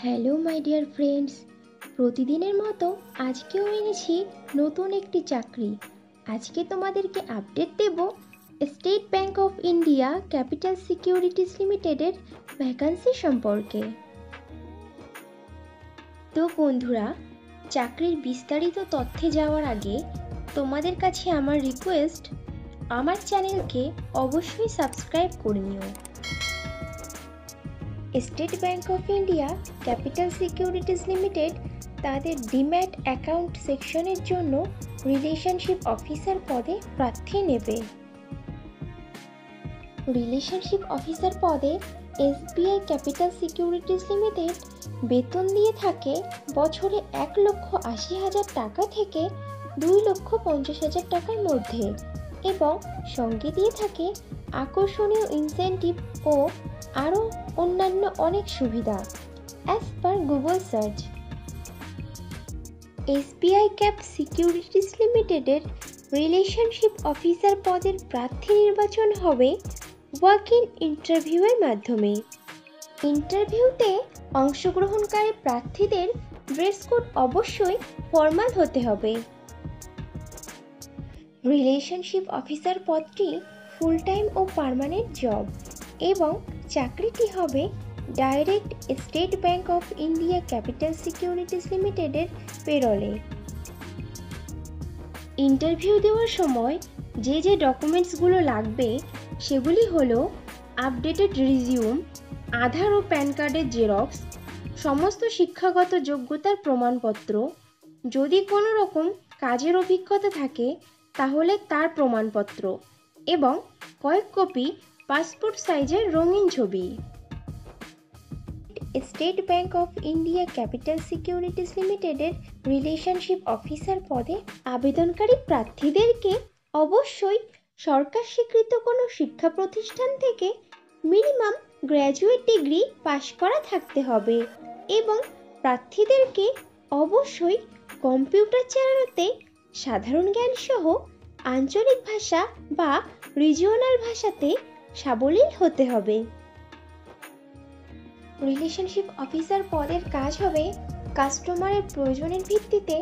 Hello my dear friends, প্রতিদিনের মতো আজকেও এনেছি নতুন একটি চাকরি। আজকে তোমাদেরকে আপডেট দেব State Bank of India Capital securities লিমিটেডের ভ্যাকান্সি সম্পর্কে। তো বন্ধুরা, চাকরির বিস্তারিত তথ্যে যাওয়ার আগে তোমাদের কাছে আমার রিকোয়েস্ট, আমার চ্যানেলকে অবশ্যই সাবস্ক্রাইব করে নিও। State Bank of India Capital securities limited তাদের ডিম্যাট অ্যাকাউন্ট সেকশনের জন্য রিলেশনশিপ অফিসার পদে প্রার্থী নেবে। রিলেশনশিপ অফিসার পদে এসবিআই ক্যাপিটাল সিকিউরিটিজ লিমিটেড বেতন দিয়ে থাকে বছরে 1,80,000 টাকা থেকে 2,50,000 টাকার মধ্যে এবং সঙ্গে দিয়ে থাকে আকর্ষণীয় ইনসেনটিভ ও আরও অন্যান্য অনেক সুবিধা as per Google search. SBI cap securities লিমিটেডের রিলেশনশিপ অফিসার পদের প্রার্থী নির্বাচন হবে ওয়াক ইন ইন্টারভিউয়ের মাধ্যমে। ইন্টারভিউতে অংশগ্রহণকারী প্রার্থীদের ড্রেস কোড অবশ্যই ফর্মাল হতে হবে। রিলেশনশিপ অফিসার পদটি ফুল টাইম ও পার্মানেন্ট জব এবং চাকরিটি হবে direct state Bank of India Capital securities লিমিটেডের পেরোলে। ইন্টারভিউ দেওয়ার সময় যে যে ডকুমেন্টসগুলো লাগবে সেগুলি হলো আপডেটেড রিজিউম, আধার ও প্যান কার্ডের জেরক্স, সমস্ত শিক্ষাগত যোগ্যতার প্রমাণপত্র, যদি কোনো রকম কাজের অভিজ্ঞতা থাকে তাহলে তার প্রমাণপত্র এবং কয়েক কপি পাসপোর্ট সাইজের রঙিন ছবি। State Bank of India Capital securities লিমিটেডের রিলেশনশিপ অফিসার পদে আবেদনকারী প্রার্থীদেরকে অবশ্যই সরকার স্বীকৃত কোনো শিক্ষা প্রতিষ্ঠান থেকে মিনিমাম গ্র্যাজুয়েট ডিগ্রি পাশ করা থাকতে হবে এবং প্রার্থীদেরকে অবশ্যই কম্পিউটার চালানোতে সাধারণ জ্ঞান সহ আঞ্চলিক ভাষা বা রিজিওনাল ভাষাতে সাবলীল হতে হবে। রিলেশনশিপ অফিসার পদের কাজ হবে কাস্টমারের প্রয়োজনের ভিত্তিতে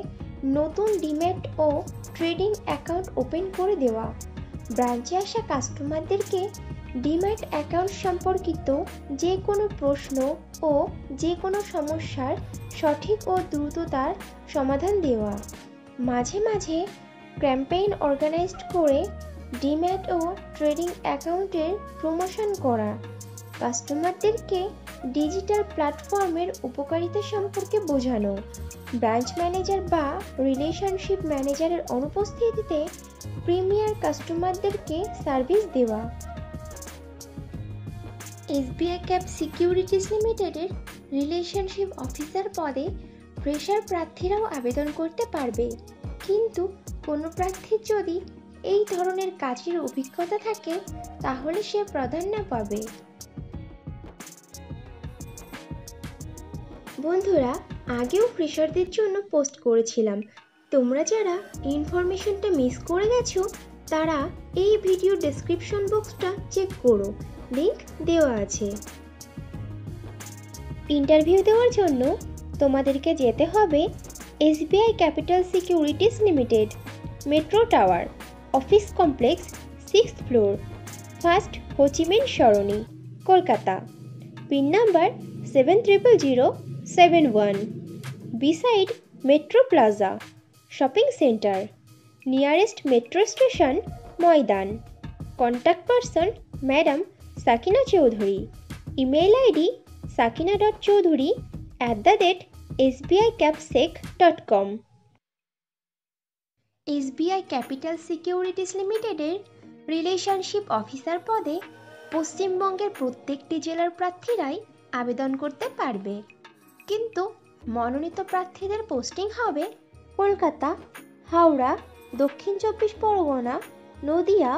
নতুন ডিম্যাট ও ট্রেডিং অ্যাকাউন্ট ওপেন করে দেওয়া, ব্রাঞ্চে আসা কাস্টমারদেরকে ডিম্যাট অ্যাকাউন্ট সম্পর্কিত যে কোনো প্রশ্ন ও যে কোনো সমস্যার সঠিক ও দ্রুততার সমাধান দেওয়া, মাঝে মাঝে ক্যাম্পেইন অর্গানাইজড করে ডিম্যাট ও ট্রেডিং অ্যাকাউন্টের প্রমোশন করা, কাস্টমারদেরকে ডিজিটাল প্ল্যাটফর্মের উপকারিতা সম্পর্কে বোঝানো, ব্রাঞ্চ ম্যানেজার বা রিলেশনশিপ ম্যানেজারের অনুপস্থিতিতে প্রিমিয়ার কাস্টমারদেরকে সার্ভিস দেওয়া। এসবিআই ক্যাপ সিকিউরিটিজ লিমিটেডের রিলেশনশিপ অফিসার পদে ফ্রেশার প্রার্থীরাও আবেদন করতে পারবে, কিন্তু কোনো প্রার্থীর যদি এই ধরনের কাজের অভিজ্ঞতা থাকে তাহলে সে প্রাধান্য পাবে। বন্ধুরা, আগেও ফ্রেশারদের জন্য পোস্ট করেছিলাম, তোমরা যারা ইনফরমেশনটা মিস করে গেছো তারা এই ভিডিও ডেসক্রিপশন বক্সটা চেক করো, লিংক দেওয়া আছে। ইন্টারভিউ দেওয়ার জন্য তোমাদেরকে যেতে হবে SBI capital securities limited, metro tower, office complex, 6th floor, first Ho Chi Minh Sarani, Kolkata, pin number 700071, beside metro plaza, shopping centre, nearest metro station Maidan. Contact person madam Sakina Chowdhury, email ID sakina.choudhury@sbicapsec.com। SBI capital securities লিমিটেডের relationship officer পদে পশ্চিমবঙ্গের প্রত্যেকটি জেলার প্রার্থীরাই আবেদন করতে পারবে, কিন্তু মনোনীত প্রার্থীদের পোস্টিং হবে কলকাতা, হাওড়া, দক্ষিণ 24 পরগনা, নদিয়া,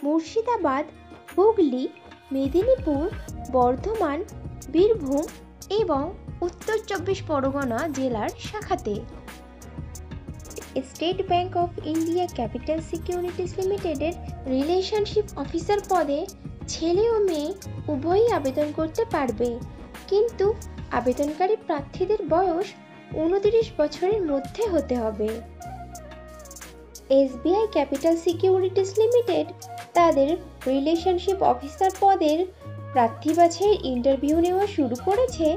মুর্শিদাবাদ, হুগলি, মেদিনীপুর, বর্ধমান, বীরভূম এবং উত্তর 24 পরগনা জেলার শাখাতে। State Bank of India Capital securities লিমিটেডের রিলেশনশিপ অফিসার পদে ছেলে ও মেয়ে উভয়ই আবেদন করতে পারবে, কিন্তু আবেদনকারী প্রার্থীদের বয়স 29 বছরের মধ্যে হতে হবে। SBI ক্যাপিটাল সিকিউরিটিজ লিমিটেড তাদের রিলেশনশিপ অফিসার পদের প্রার্থী বাছাইয়ের ইন্টারভিউ নেওয়া শুরু করেছে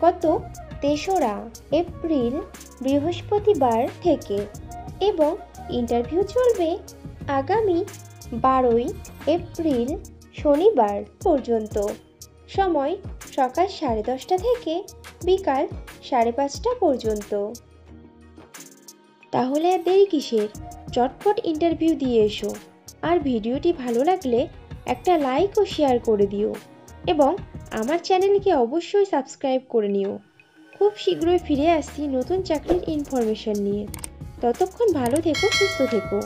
গত 3রা এপ্রিল বৃহস্পতিবার থেকে এবং ইন্টারভিউ চলবে আগামী 12ই এপ্রিল শনিবার পর্যন্ত। সময় সকাল 10:30 থেকে বিকাল 5:30 পর্যন্ত। তাহলে আর দেরি কিসের? চটপট ইন্টারভিউ দিয়ে এসো। আর ভিডিওটি ভালো লাগলে একটা লাইক ও শেয়ার করে দিও এবং আমার চ্যানেলকে অবশ্যই সাবস্ক্রাইব করে নিও। খুব শীঘ্রই ফিরে আসছি নতুন চাকরির ইনফরমেশন নিয়ে। ততক্ষণ ভালো থেকো, সুস্থ থেকো।